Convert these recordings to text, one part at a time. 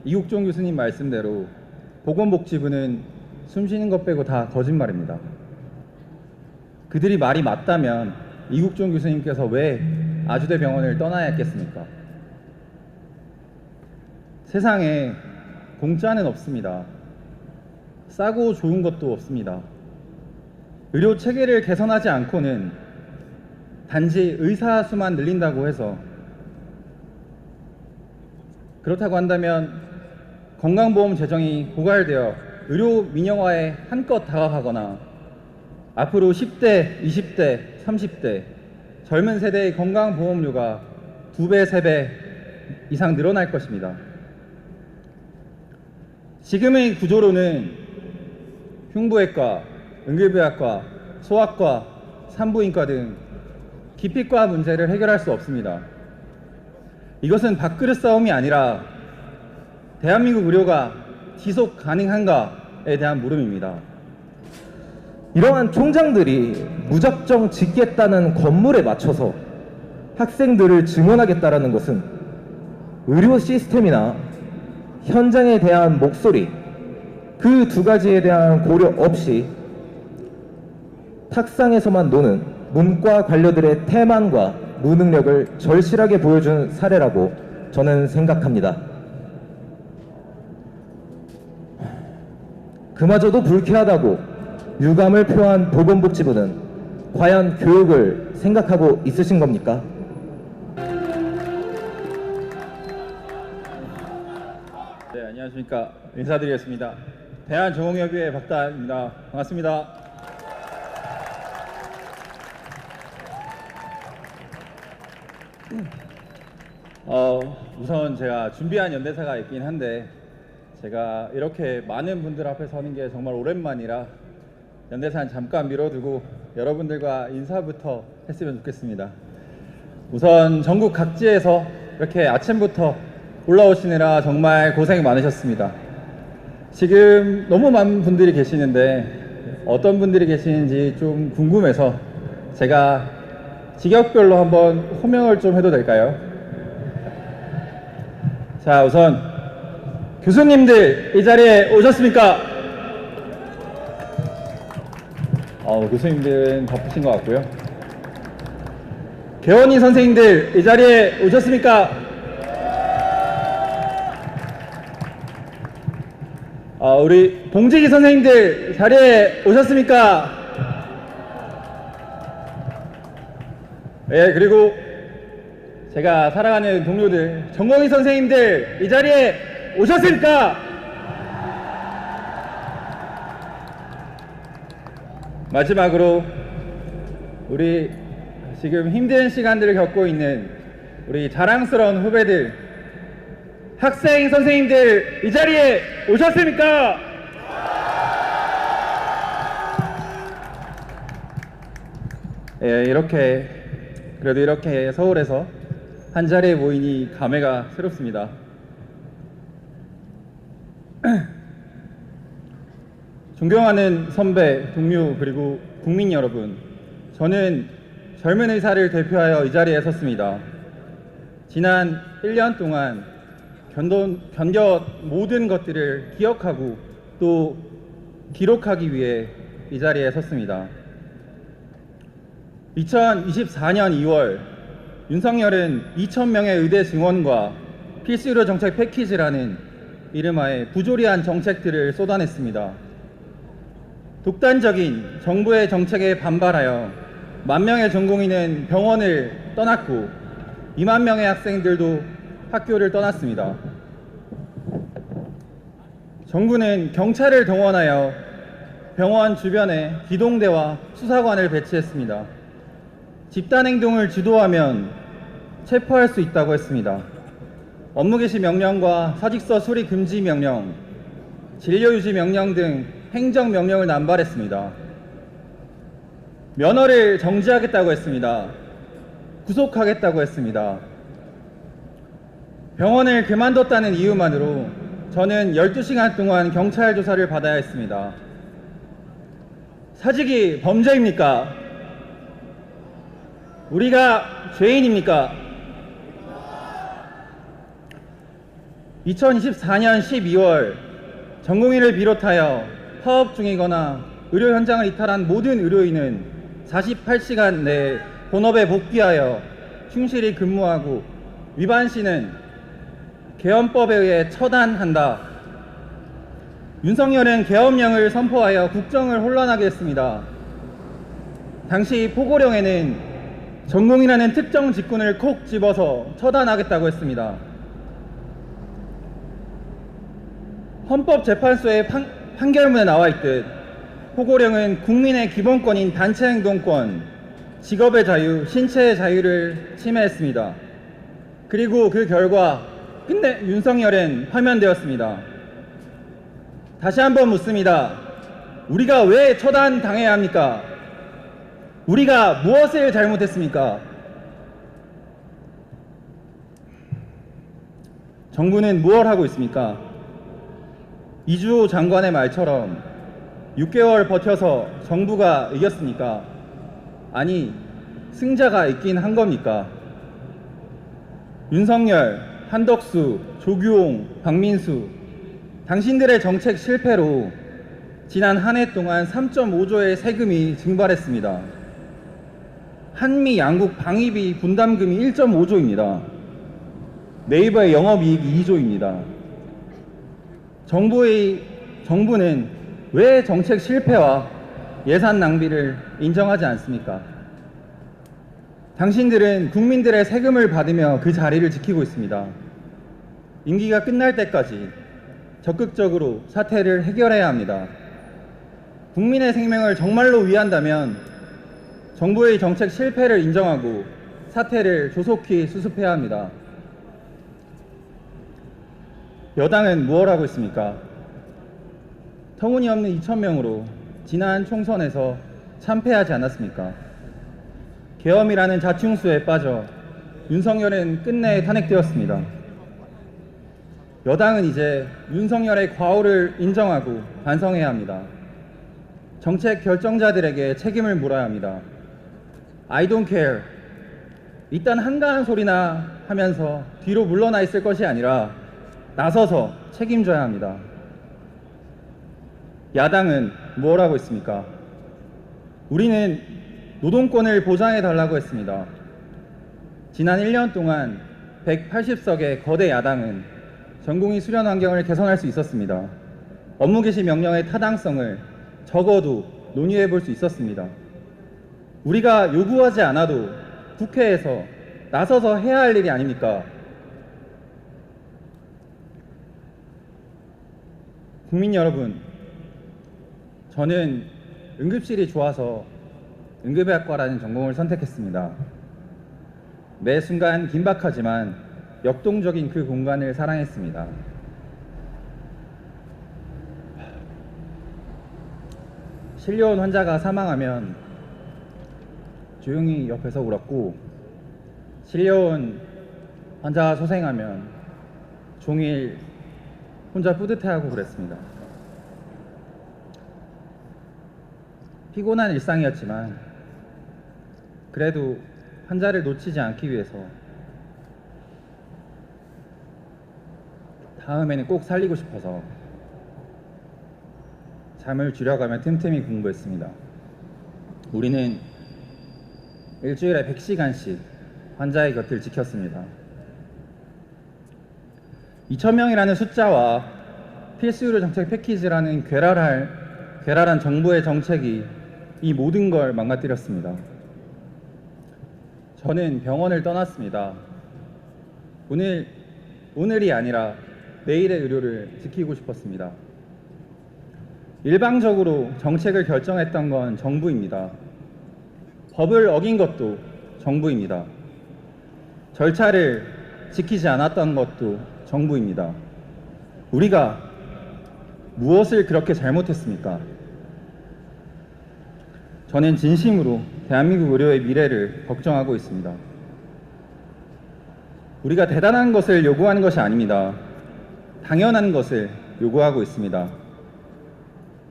이국종 교수님 말씀대로 보건복지부는 숨쉬는 것 빼고 다 거짓말입니다. 그들이 말이 맞다면 이국종 교수님께서 왜 아주대병원을 떠나야 했겠습니까? 세상에 공짜는 없습니다. 싸고 좋은 것도 없습니다. 의료 체계를 개선하지 않고는 단지 의사 수만 늘린다고 해서, 그렇다고 한다면 건강보험 재정이 고갈되어 의료 민영화에 한껏 다가가거나 앞으로 10대, 20대, 30대 젊은 세대의 건강보험료가 2배, 3배 이상 늘어날 것입니다. 지금의 구조로는 흉부외과, 응급의학과, 소아과, 산부인과 등 기피과 문제를 해결할 수 없습니다. 이것은 밥그릇 싸움이 아니라 대한민국 의료가 지속 가능한가에 대한 물음입니다. 이러한 총장들이 무작정 짓겠다는 건물에 맞춰서 학생들을 증언하겠다라는 것은 의료 시스템이나 현장에 대한 목소리, 그 두 가지에 대한 고려 없이 탁상에서만 노는 문과 관료들의 태만과 무능력을 절실하게 보여준 사례라고 저는 생각합니다. 그마저도 불쾌하다고 유감을 표한 보건복지부는 과연 교육을 생각하고 있으신 겁니까? 네, 안녕하십니까. 인사드리겠습니다. 대한정홍협의회 박다입니다. 반갑습니다. 우선 제가 준비한 연대사가 있긴 한데, 제가 이렇게 많은 분들 앞에 서는 게 정말 오랜만이라 연대사는 잠깐 미뤄두고 여러분들과 인사부터 했으면 좋겠습니다. 우선 전국 각지에서 이렇게 아침부터 올라오시느라 정말 고생 많으셨습니다. 지금 너무 많은 분들이 계시는데 어떤 분들이 계시는지 좀 궁금해서 제가 직역별로 한번 호명을 좀 해도 될까요? 자, 우선 교수님들 이 자리에 오셨습니까? 교수님들은 바쁘신 것 같고요. 개원이 선생님들 이 자리에 오셨습니까? 우리 봉지기 선생님들 자리에 오셨습니까? 예, 그리고 제가 사랑하는 동료들, 정공희 선생님들 이 자리에 오셨습니까? 마지막으로 우리 지금 힘든 시간들을 겪고 있는 우리 자랑스러운 후배들, 학생 선생님들 이 자리에 오셨습니까? 예, 그래도 이렇게 서울에서 한 자리에 모이니 감회가 새롭습니다. 존경하는 선배, 동료, 그리고 국민 여러분, 저는 젊은 의사를 대표하여 이 자리에 섰습니다. 지난 1년 동안 견뎌 모든 것들을 기억하고 또 기록하기 위해 이 자리에 섰습니다. 2024년 2월 윤석열은 2,000명의 의대 증원과 필수의료 정책 패키지라는 이름하에 부조리한 정책들을 쏟아냈습니다. 독단적인 정부의 정책에 반발하여 10,000명의 전공의는 병원을 떠났고 20,000명의 학생들도 학교를 떠났습니다. 정부는 경찰을 동원하여 병원 주변에 기동대와 수사관을 배치했습니다. 집단행동을 주도하면 체포할 수 있다고 했습니다. 업무개시 명령과 사직서 수리 금지 명령, 진료유지 명령 등 행정명령을 남발했습니다. 면허를 정지하겠다고 했습니다. 구속하겠다고 했습니다. 병원을 그만뒀다는 이유만으로 저는 12시간 동안 경찰 조사를 받아야 했습니다. 사직이 범죄입니까? 우리가 죄인입니까? 2024년 12월 전공의를 비롯하여 파업 중이거나 의료 현장을 이탈한 모든 의료인은 48시간 내에 본업에 복귀하여 충실히 근무하고 위반 시는 계엄법에 의해 처단한다. 윤석열은 계엄령을 선포하여 국정을 혼란하게 했습니다. 당시 포고령에는 전공이라는 특정 직군을 콕 집어서 처단하겠다고 했습니다. 헌법재판소의 판결문에 나와 있듯 포고령은 국민의 기본권인 단체행동권, 직업의 자유, 신체의 자유를 침해했습니다. 그리고 그 결과 끝내 윤석열은 파면되었습니다. 다시 한번 묻습니다. 우리가 왜 처단당해야 합니까? 우리가 무엇을 잘못했습니까? 정부는 무엇을 하고 있습니까? 이주호 장관의 말처럼 6개월 버텨서 정부가 이겼습니까? 아니, 승자가 있긴 한 겁니까? 윤석열, 한덕수, 조규홍, 박민수, 당신들의 정책 실패로 지난 한 해 동안 3.5조의 세금이 증발했습니다. 한미 양국 방위비 분담금이 1.5조입니다. 네이버의 영업이익이 2조입니다. 정부는 왜 정책 실패와 예산 낭비를 인정하지 않습니까? 당신들은 국민들의 세금을 받으며 그 자리를 지키고 있습니다. 임기가 끝날 때까지 적극적으로 사태를 해결해야 합니다. 국민의 생명을 정말로 위한다면 정부의 정책 실패를 인정하고 사태를 조속히 수습해야 합니다. 여당은 무엇 하고 있습니까? 터무니없는 2,000명으로 지난 총선에서 참패하지 않았습니까? 계엄이라는 자충수에 빠져 윤석열은 끝내 탄핵되었습니다. 여당은 이제 윤석열의 과오를 인정하고 반성해야 합니다. 정책 결정자들에게 책임을 물어야 합니다. I don't care. 일단 한가한 소리나 하면서 뒤로 물러나 있을 것이 아니라 나서서 책임져야 합니다. 야당은 뭘 하고 있습니까? 우리는 노동권을 보장해 달라고 했습니다. 지난 1년 동안 180석의 거대 야당은 전공의 수련 환경을 개선할 수 있었습니다. 업무 개시 명령의 타당성을 적어도 논의해 볼 수 있었습니다. 우리가 요구하지 않아도 국회에서 나서서 해야 할 일이 아닙니까? 국민 여러분, 저는 응급실이 좋아서 응급의학과라는 전공을 선택했습니다. 매 순간 긴박하지만 역동적인 그 공간을 사랑했습니다. 실려온 환자가 사망하면 조용히 옆에서 울었고, 실려온 환자가 소생하면 종일 혼자 뿌듯해하고 그랬습니다. 피곤한 일상이었지만 그래도 환자를 놓치지 않기 위해서 다음에는 꼭 살리고 싶어서 잠을 줄여가며 틈틈이 공부했습니다. 우리는 일주일에 100시간씩 환자의 곁을 지켰습니다. 2,000명이라는 숫자와 필수의료 정책 패키지라는 괴랄한 정부의 정책이 이 모든 걸 망가뜨렸습니다. 저는 병원을 떠났습니다. 오늘이 아니라 내일의 의료를 지키고 싶었습니다. 일방적으로 정책을 결정했던 건 정부입니다. 법을 어긴 것도 정부입니다. 절차를 지키지 않았던 것도 정부입니다. 우리가 무엇을 그렇게 잘못했습니까? 저는 진심으로 대한민국 의료의 미래를 걱정하고 있습니다. 우리가 대단한 것을 요구하는 것이 아닙니다. 당연한 것을 요구하고 있습니다.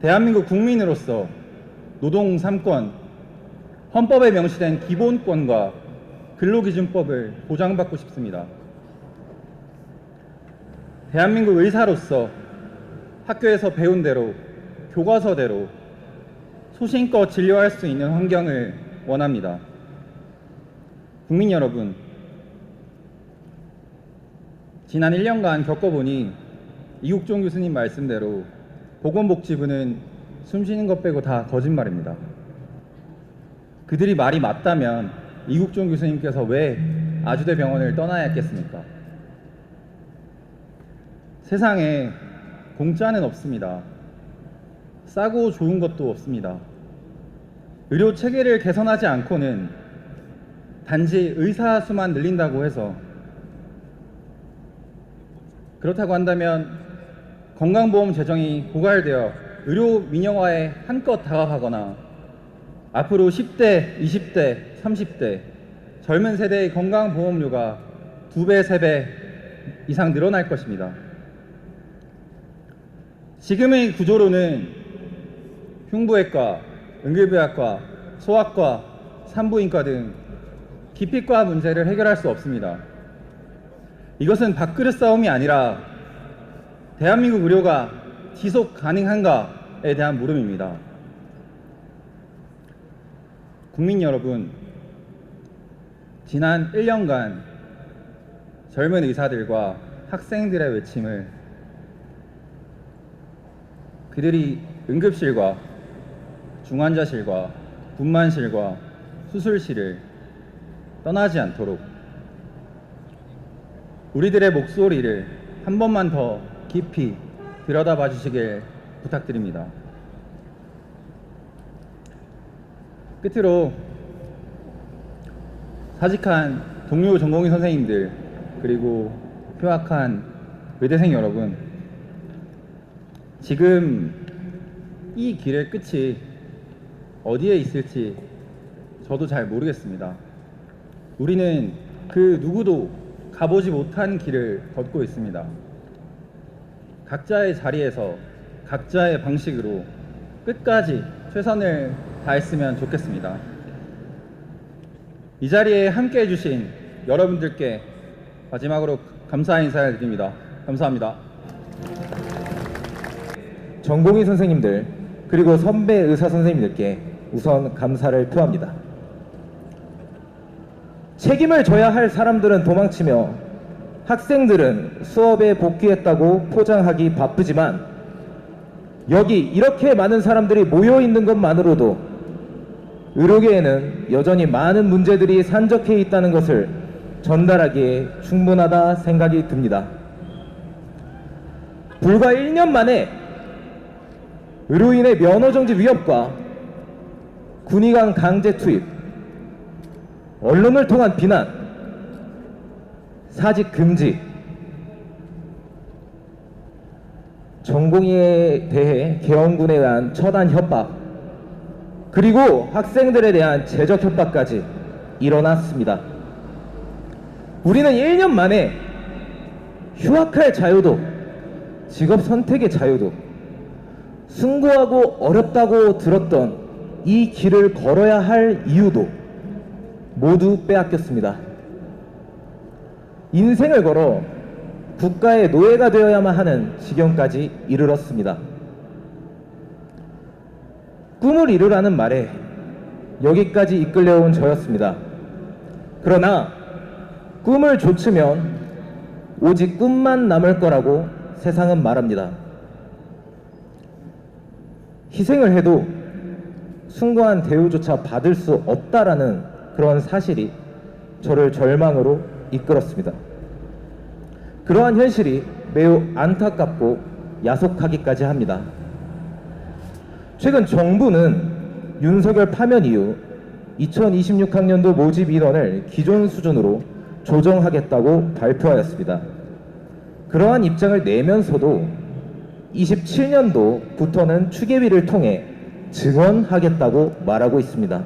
대한민국 국민으로서 노동 3권, 헌법에 명시된 기본권과 근로기준법을 보장받고 싶습니다. 대한민국 의사로서 학교에서 배운 대로, 교과서대로 소신껏 진료할 수 있는 환경을 원합니다. 국민 여러분, 지난 1년간 겪어보니 이국종 교수님 말씀대로 보건복지부는 숨쉬는 것 빼고 다 거짓말입니다. 그들이 말이 맞다면 이국종 교수님께서 왜 아주대병원을 떠나야 했겠습니까? 세상에 공짜는 없습니다. 싸고 좋은 것도 없습니다. 의료 체계를 개선하지 않고는 단지 의사 수만 늘린다고 해서, 그렇다고 한다면 건강보험 재정이 고갈되어 의료 민영화에 한껏 다가가거나 앞으로 10대, 20대, 30대 젊은 세대의 건강보험료가 2배, 3배 이상 늘어날 것입니다. 지금의 구조로는 흉부외과, 응급의학과, 소아과, 산부인과 등 기피과 문제를 해결할 수 없습니다. 이것은 밥그릇 싸움이 아니라 대한민국 의료가 지속 가능한가에 대한 물음입니다. 국민 여러분, 지난 1년간 젊은 의사들과 학생들의 외침을 그들이 응급실과 중환자실과 분만실과 수술실을 떠나지 않도록 우리들의 목소리를 한 번만 더 깊이 들여다봐 주시길 부탁드립니다. 끝으로 사직한 동료 전공의 선생님들, 그리고 휴학한 의대생 여러분, 지금 이 길의 끝이 어디에 있을지 저도 잘 모르겠습니다. 우리는 그 누구도 가보지 못한 길을 걷고 있습니다. 각자의 자리에서 각자의 방식으로 끝까지 최선을 다했으면 좋겠습니다. 이 자리에 함께 해주신 여러분들께 마지막으로 감사 인사를 드립니다. 감사합니다. 전공의 선생님들 그리고 선배 의사 선생님들께 우선 감사를 표합니다. 책임을 져야 할 사람들은 도망치며 학생들은 수업에 복귀했다고 포장하기 바쁘지만, 여기 이렇게 많은 사람들이 모여 있는 것만으로도 의료계에는 여전히 많은 문제들이 산적해 있다는 것을 전달하기에 충분하다 생각이 듭니다. 불과 1년 만에 의료인의 면허정지 위협과 군의관 강제 투입, 언론을 통한 비난, 사직 금지, 전공의에 대해 계엄군에 의한 처단 협박, 그리고 학생들에 대한 재적 협박까지 일어났습니다. 우리는 1년 만에 휴학할 자유도, 직업 선택의 자유도, 숭고하고 어렵다고 들었던 이 길을 걸어야 할 이유도 모두 빼앗겼습니다. 인생을 걸어 국가의 노예가 되어야만 하는 지경까지 이르렀습니다. 꿈을 이루라는 말에 여기까지 이끌려온 저였습니다. 그러나 꿈을 좇으면 오직 꿈만 남을 거라고 세상은 말합니다. 희생을 해도 숭고한 대우조차 받을 수 없다라는 그런 사실이 저를 절망으로 이끌었습니다. 그러한 현실이 매우 안타깝고 야속하기까지 합니다. 최근 정부는 윤석열 파면 이후 2026학년도 모집 인원을 기존 수준으로 조정하겠다고 발표하였습니다. 그러한 입장을 내면서도 27년도부터는 추계위를 통해 증원하겠다고 말하고 있습니다.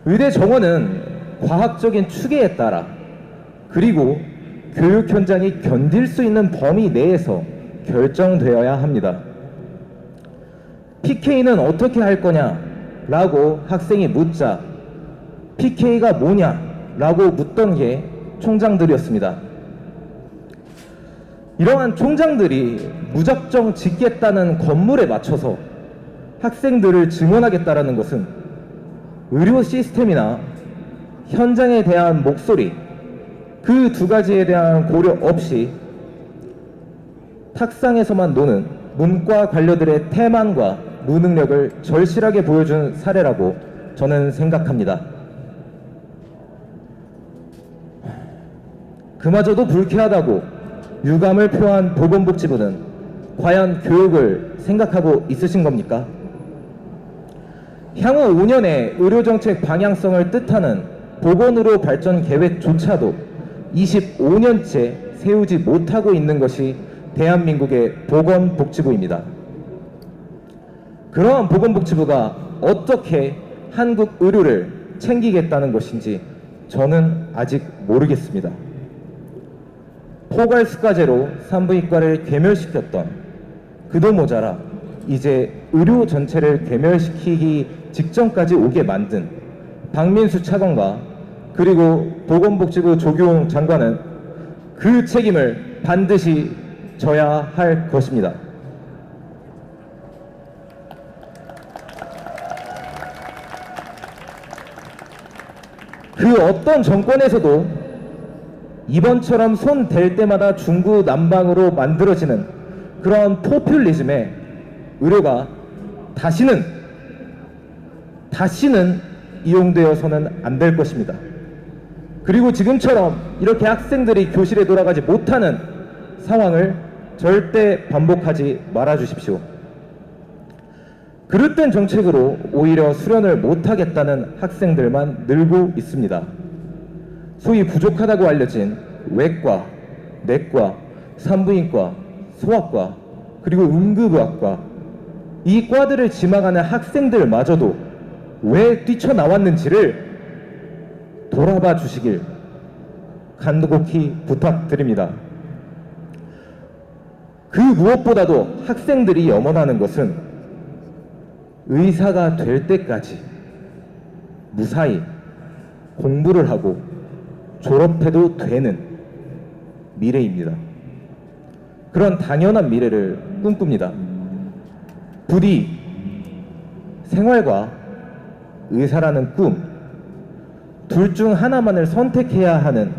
의대 정원은 과학적인 추계에 따라, 그리고 교육 현장이 견딜 수 있는 범위 내에서 결정되어야 합니다. PK는 어떻게 할 거냐? 라고 학생이 묻자 PK가 뭐냐? 라고 묻던 게 총장들이었습니다. 이러한 총장들이 무작정 짓겠다는 건물에 맞춰서 학생들을 증언하겠다라는 것은 의료 시스템이나 현장에 대한 목소리, 그 두 가지에 대한 고려 없이 탁상에서만 노는 문과 관료들의 태만과 무능력을 절실하게 보여준 사례라고 저는 생각합니다. 그마저도 불쾌하다고 유감을 표한 보건복지부는 과연 교육을 생각하고 있으신 겁니까? 향후 5년의 의료정책 방향성을 뜻하는 보건의료 발전 계획조차도 25년째 세우지 못하고 있는 것이 대한민국의 보건복지부입니다. 그러한 보건복지부가 어떻게 한국 의료를 챙기겠다는 것인지 저는 아직 모르겠습니다. 포괄수가제로 산부인과를 괴멸시켰던 그도 모자라 이제 의료 전체를 괴멸시키기 직전까지 오게 만든 박민수 차관과 그리고 보건복지부 조규홍 장관은 그 책임을 반드시 져야 할 것입니다. 그 어떤 정권에서도 이번처럼 손 댈 때마다 중구난방으로 만들어지는 그런 포퓰리즘에 의료가 다시는 이용되어서는 안 될 것입니다. 그리고 지금처럼 이렇게 학생들이 교실에 돌아가지 못하는 상황을 절대 반복하지 말아 주십시오. 그릇된 정책으로 오히려 수련을 못하겠다는 학생들만 늘고 있습니다. 소위 부족하다고 알려진 외과, 내과, 산부인과, 소아과, 그리고 응급의학과, 이 과들을 지망하는 학생들마저도 왜 뛰쳐나왔는지를 돌아봐 주시길 간곡히 부탁드립니다. 그 무엇보다도 학생들이 염원하는 것은 의사가 될 때까지 무사히 공부를 하고 졸업해도 되는 미래입니다. 그런 당연한 미래를 꿈꿉니다. 부디 생활과 의사라는 꿈, 둘 중 하나만을 선택해야 하는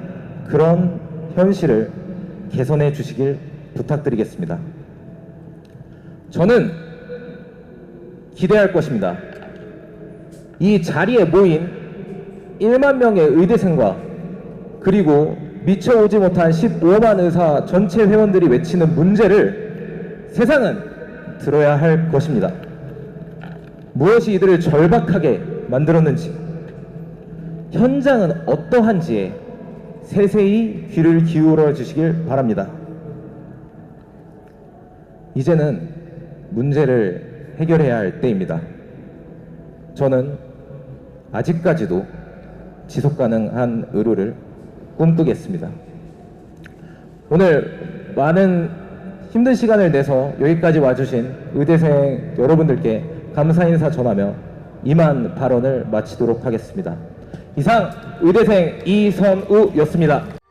그런 현실을 개선해 주시길 부탁드리겠습니다. 저는 기대할 것입니다. 이 자리에 모인 1만 명의 의대생과 그리고 미처 오지 못한 15만 의사 전체 회원들이 외치는 문제를 세상은 들어야 할 것입니다. 무엇이 이들을 절박하게 만들었는지, 현장은 어떠한지에 세세히 귀를 기울여 주시길 바랍니다. 이제는 문제를 해결해야 할 때입니다. 저는 아직까지도 지속 가능한 의료를 꿈꾸겠습니다. 오늘 많은 힘든 시간을 내서 여기까지 와주신 의대생 여러분들께 감사 인사 전하며 이만 발언을 마치도록 하겠습니다. 이상 의대생 이선우였습니다.